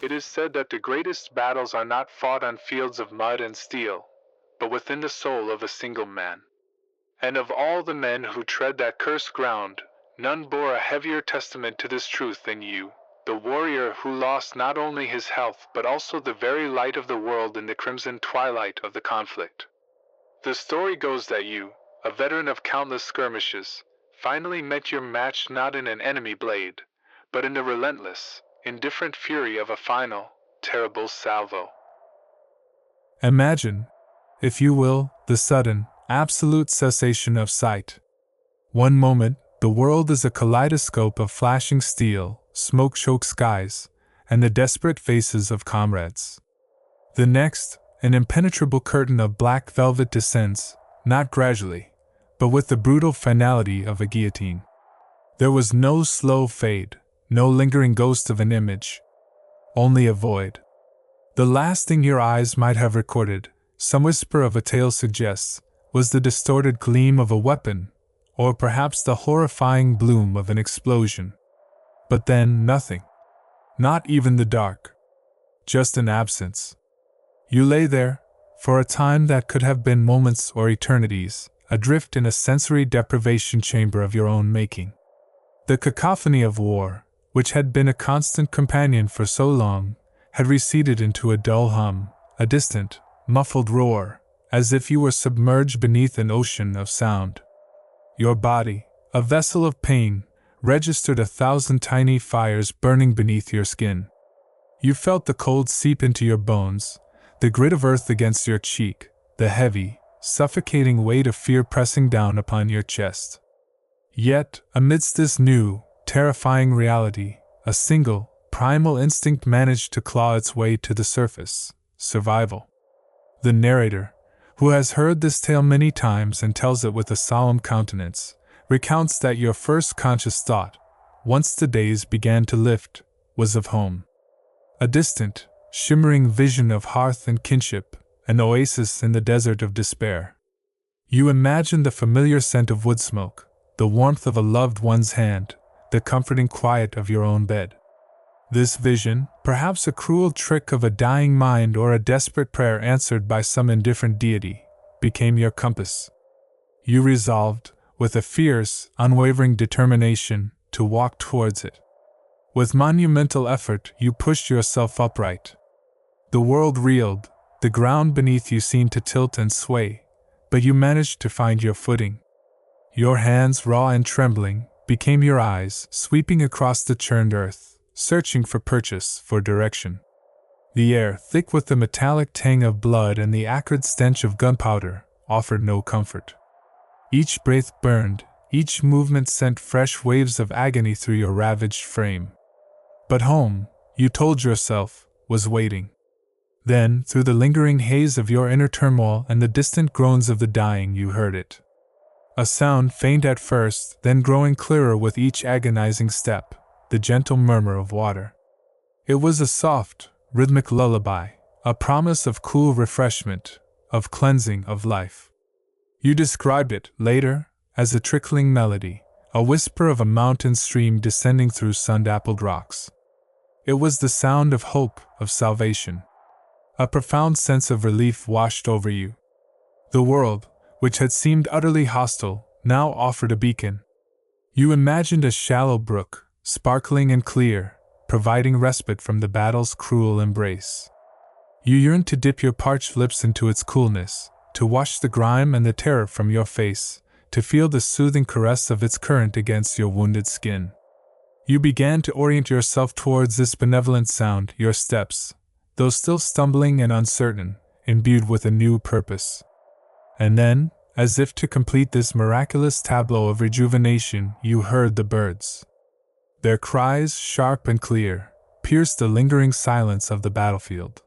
It is said that the greatest battles are not fought on fields of mud and steel, but within the soul of a single man. And of all the men who tread that cursed ground, none bore a heavier testament to this truth than you, the warrior who lost not only his health but also the very light of the world in the crimson twilight of the conflict. The story goes that you, a veteran of countless skirmishes, finally met your match not in an enemy blade, but in the relentless, indifferent fury of a final, terrible salvo. Imagine, if you will, the sudden, absolute cessation of sight. One moment, the world is a kaleidoscope of flashing steel, smoke-choked skies, and the desperate faces of comrades. The next, an impenetrable curtain of black velvet descends, not gradually, but with the brutal finality of a guillotine. There was no slow fade, no lingering ghost of an image, only a void. The last thing your eyes might have recorded, some whisper of a tale suggests, was the distorted gleam of a weapon, or perhaps the horrifying bloom of an explosion. But then nothing. Not even the dark. Just an absence. You lay there, for a time that could have been moments or eternities, adrift in a sensory deprivation chamber of your own making. The cacophony of war, which had been a constant companion for so long, had receded into a dull hum, a distant, muffled roar, as if you were submerged beneath an ocean of sound. Your body, a vessel of pain, registered 1,000 tiny fires burning beneath your skin. You felt the cold seep into your bones, the grit of earth against your cheek, the heavy, suffocating weight of fear pressing down upon your chest. Yet, amidst this new, terrifying reality, a single, primal instinct managed to claw its way to the surface: survival. The narrator, who has heard this tale many times and tells it with a solemn countenance, recounts that your first conscious thought, once the days began to lift, was of home. A distant, shimmering vision of hearth and kinship, an oasis in the desert of despair. You imagined the familiar scent of wood smoke, the warmth of a loved one's hand, the comforting quiet of your own bed. This vision, perhaps a cruel trick of a dying mind or a desperate prayer answered by some indifferent deity, became your compass. You resolved, with a fierce, unwavering determination, to walk towards it. With monumental effort, you pushed yourself upright. The world reeled, the ground beneath you seemed to tilt and sway, but you managed to find your footing. Your hands, raw and trembling, became your eyes, sweeping across the churned earth, searching for purchase, for direction. The air, thick with the metallic tang of blood and the acrid stench of gunpowder, offered no comfort. Each breath burned, each movement sent fresh waves of agony through your ravaged frame. But home, you told yourself, was waiting. Then, through the lingering haze of your inner turmoil and the distant groans of the dying, you heard it. A sound faint at first, then growing clearer with each agonizing step, the gentle murmur of water. It was a soft, rhythmic lullaby, a promise of cool refreshment, of cleansing, of life. You described it, later, as a trickling melody, a whisper of a mountain stream descending through sun-dappled rocks. It was the sound of hope, of salvation. A profound sense of relief washed over you. The world, which had seemed utterly hostile, now offered a beacon. You imagined a shallow brook, sparkling and clear, providing respite from the battle's cruel embrace. You yearned to dip your parched lips into its coolness, to wash the grime and the terror from your face, to feel the soothing caress of its current against your wounded skin. You began to orient yourself towards this benevolent sound, your steps, though still stumbling and uncertain, imbued with a new purpose. And then, as if to complete this miraculous tableau of rejuvenation, you heard the birds. Their cries, sharp and clear, pierced the lingering silence of the battlefield.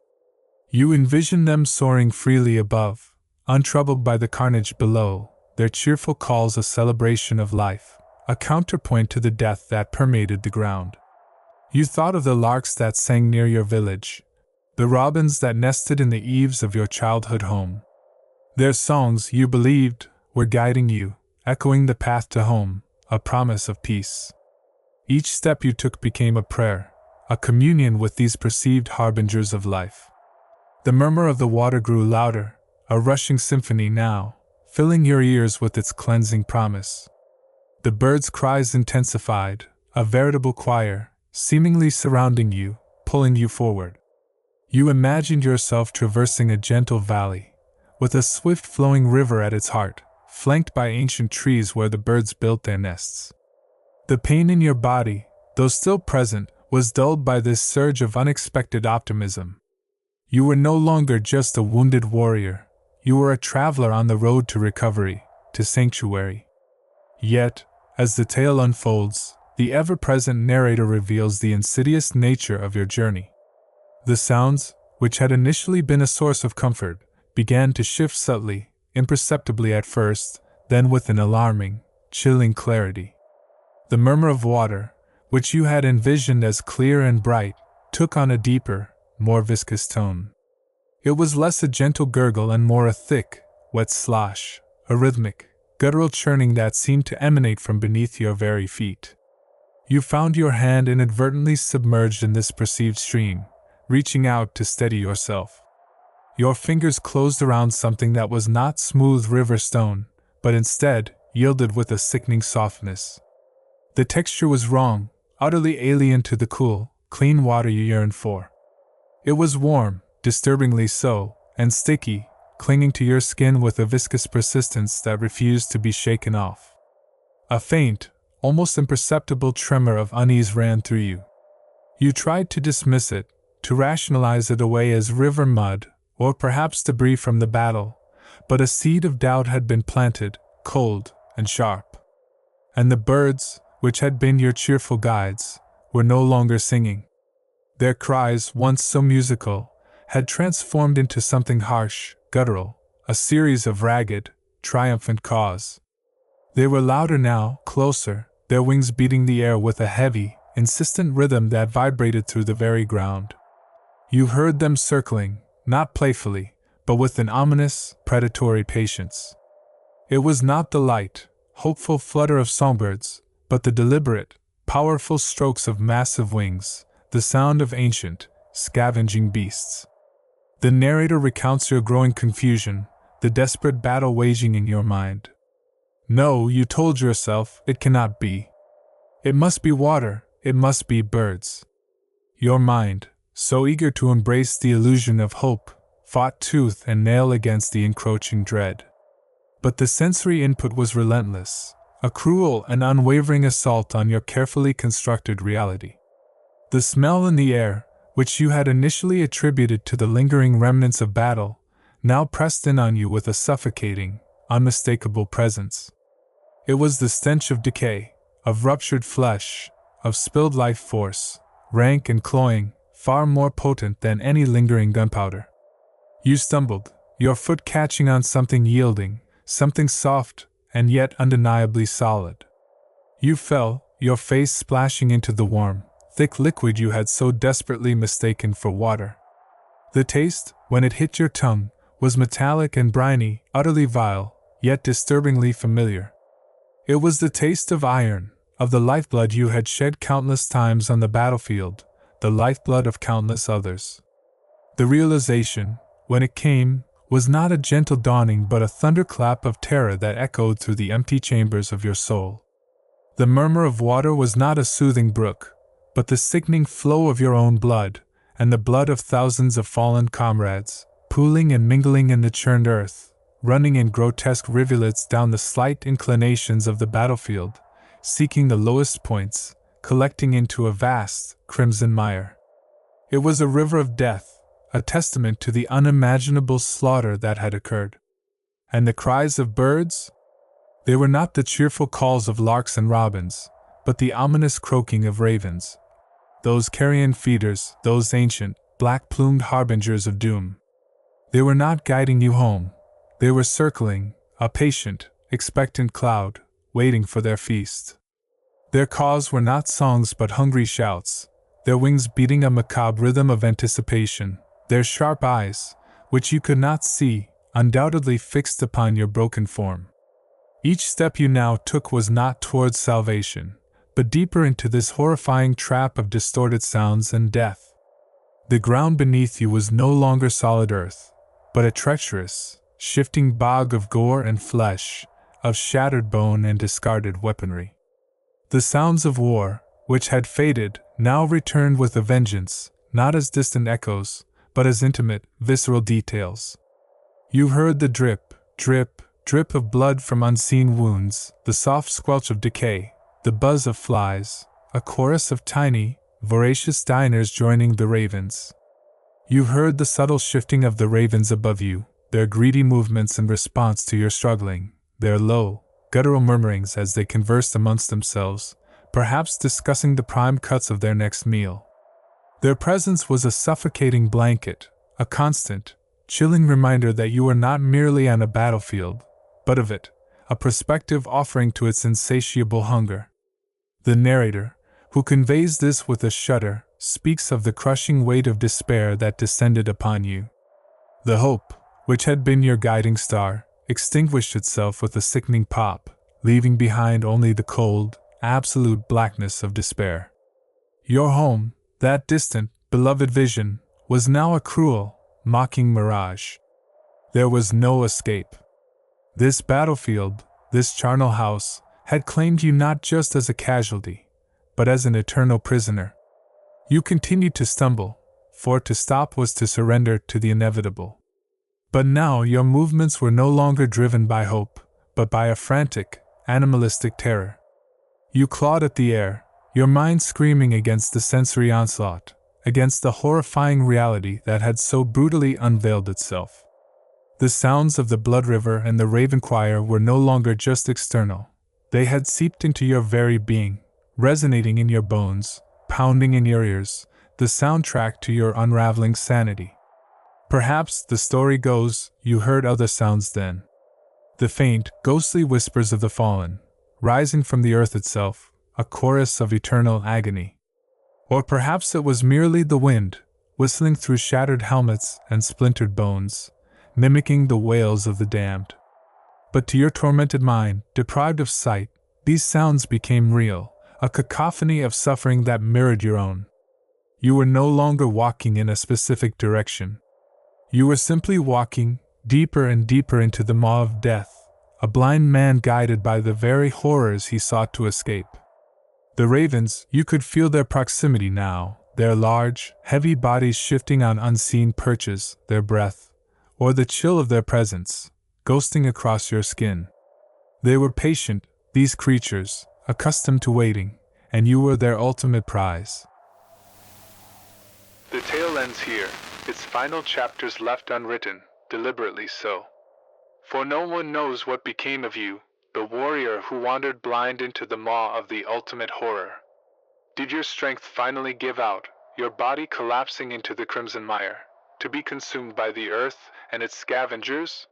You envisioned them soaring freely above, untroubled by the carnage below, their cheerful calls a celebration of life, a counterpoint to the death that permeated the ground. You thought of the larks that sang near your village, the robins that nested in the eaves of your childhood home. Their songs, you believed, were guiding you, echoing the path to home, a promise of peace. Each step you took became a prayer, a communion with these perceived harbingers of life. The murmur of the water grew louder, a rushing symphony now, filling your ears with its cleansing promise. The birds' cries intensified, a veritable choir, seemingly surrounding you, pulling you forward. You imagined yourself traversing a gentle valley, with a swift flowing river at its heart, flanked by ancient trees where the birds built their nests. The pain in your body, though still present, was dulled by this surge of unexpected optimism. You were no longer just a wounded warrior, you were a traveler on the road to recovery, to sanctuary. Yet, as the tale unfolds, the ever-present narrator reveals the insidious nature of your journey. The sounds, which had initially been a source of comfort, began to shift subtly, imperceptibly at first, then with an alarming, chilling clarity. The murmur of water, which you had envisioned as clear and bright, took on a deeper, more viscous tone. It was less a gentle gurgle and more a thick, wet slosh, a rhythmic, guttural churning that seemed to emanate from beneath your very feet. You found your hand inadvertently submerged in this perceived stream, reaching out to steady yourself. Your fingers closed around something that was not smooth river stone, but instead yielded with a sickening softness. The texture was wrong, utterly alien to the cool, clean water you yearned for. It was warm, disturbingly so, and sticky, clinging to your skin with a viscous persistence that refused to be shaken off. A faint, almost imperceptible tremor of unease ran through you. You tried to dismiss it, to rationalize it away as river mud, or perhaps debris from the battle, but a seed of doubt had been planted, cold and sharp. And the birds, which had been your cheerful guides, were no longer singing. Their cries, once so musical, had transformed into something harsh, guttural, a series of ragged, triumphant caws. They were louder now, closer, their wings beating the air with a heavy, insistent rhythm that vibrated through the very ground. You heard them circling, not playfully, but with an ominous, predatory patience. It was not the light, hopeful flutter of songbirds, but the deliberate, powerful strokes of massive wings, the sound of ancient, scavenging beasts. The narrator recounts your growing confusion, the desperate battle waging in your mind. No, you told yourself, it cannot be. It must be water, it must be birds. Your mind, so eager to embrace the illusion of hope, fought tooth and nail against the encroaching dread. But the sensory input was relentless, a cruel and unwavering assault on your carefully constructed reality. The smell in the air, which you had initially attributed to the lingering remnants of battle, now pressed in on you with a suffocating, unmistakable presence. It was the stench of decay, of ruptured flesh, of spilled life force, rank and cloying, far more potent than any lingering gunpowder. You stumbled, your foot catching on something yielding, something soft, and yet undeniably solid. You fell, your face splashing into the warm, thick liquid you had so desperately mistaken for water. The taste, when it hit your tongue, was metallic and briny, utterly vile, yet disturbingly familiar. It was the taste of iron, of the lifeblood you had shed countless times on the battlefield, the lifeblood of countless others. The realization, when it came, was not a gentle dawning but a thunderclap of terror that echoed through the empty chambers of your soul. The murmur of water was not a soothing brook, but the sickening flow of your own blood, and the blood of thousands of fallen comrades, pooling and mingling in the churned earth, running in grotesque rivulets down the slight inclinations of the battlefield, seeking the lowest points, collecting into a vast, crimson mire. It was a river of death, a testament to the unimaginable slaughter that had occurred. And the cries of birds? They were not the cheerful calls of larks and robins, but the ominous croaking of ravens. Those carrion feeders, those ancient, black-plumed harbingers of doom. They were not guiding you home. They were circling, a patient, expectant cloud, waiting for their feast. Their caws were not songs but hungry shouts, their wings beating a macabre rhythm of anticipation, their sharp eyes, which you could not see, undoubtedly fixed upon your broken form. Each step you now took was not towards salvation, but deeper into this horrifying trap of distorted sounds and death. The ground beneath you was no longer solid earth, but a treacherous, shifting bog of gore and flesh, of shattered bone and discarded weaponry. The sounds of war, which had faded, now returned with a vengeance, not as distant echoes, but as intimate, visceral details. You heard the drip, drip, drip of blood from unseen wounds, the soft squelch of decay, the buzz of flies, a chorus of tiny, voracious diners joining the ravens. You heard the subtle shifting of the ravens above you, their greedy movements in response to your struggling, their low, guttural murmurings as they conversed amongst themselves, perhaps discussing the prime cuts of their next meal. Their presence was a suffocating blanket, a constant, chilling reminder that you were not merely on a battlefield, but of it, a perspective offering to its insatiable hunger. The narrator, who conveys this with a shudder, speaks of the crushing weight of despair that descended upon you. The hope, which had been your guiding star, extinguished itself with a sickening pop, leaving behind only the cold, absolute blackness of despair. Your home, that distant, beloved vision, was now a cruel, mocking mirage. There was no escape. This battlefield, this charnel house, had claimed you not just as a casualty, but as an eternal prisoner. You continued to stumble, for to stop was to surrender to the inevitable. But now your movements were no longer driven by hope, but by a frantic, animalistic terror. You clawed at the air, your mind screaming against the sensory onslaught, against the horrifying reality that had so brutally unveiled itself. The sounds of the Blood River and the Raven Choir were no longer just external. They had seeped into your very being, resonating in your bones, pounding in your ears, the soundtrack to your unraveling sanity. Perhaps, the story goes, you heard other sounds then. The faint, ghostly whispers of the fallen, rising from the earth itself, a chorus of eternal agony. Or perhaps it was merely the wind, whistling through shattered helmets and splintered bones, mimicking the wails of the damned. But to your tormented mind, deprived of sight, these sounds became real, a cacophony of suffering that mirrored your own. You were no longer walking in a specific direction. You were simply walking, deeper and deeper into the maw of death, a blind man guided by the very horrors he sought to escape. The ravens, you could feel their proximity now, their large, heavy bodies shifting on unseen perches, their breath, or the chill of their presence, ghosting across your skin. They were patient, these creatures, accustomed to waiting, and you were their ultimate prize. The tale ends here, its final chapters left unwritten, deliberately so. For no one knows what became of you, the warrior who wandered blind into the maw of the ultimate horror. Did your strength finally give out, your body collapsing into the crimson mire, to be consumed by the earth and its scavengers?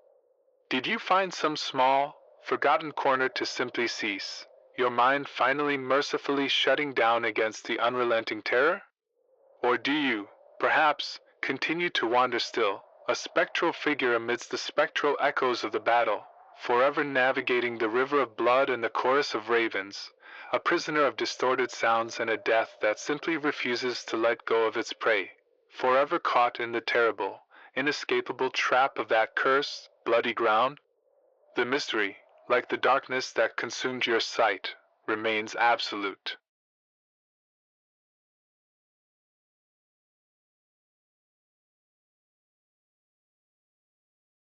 Did you find some small, forgotten corner to simply cease, your mind finally mercifully shutting down against the unrelenting terror? Or do you, perhaps, continue to wander still, a spectral figure amidst the spectral echoes of the battle, forever navigating the river of blood and the chorus of ravens, a prisoner of distorted sounds and a death that simply refuses to let go of its prey, forever caught in the terrible, inescapable trap of that cursed, bloody ground? The mystery, like the darkness that consumed your sight, remains absolute.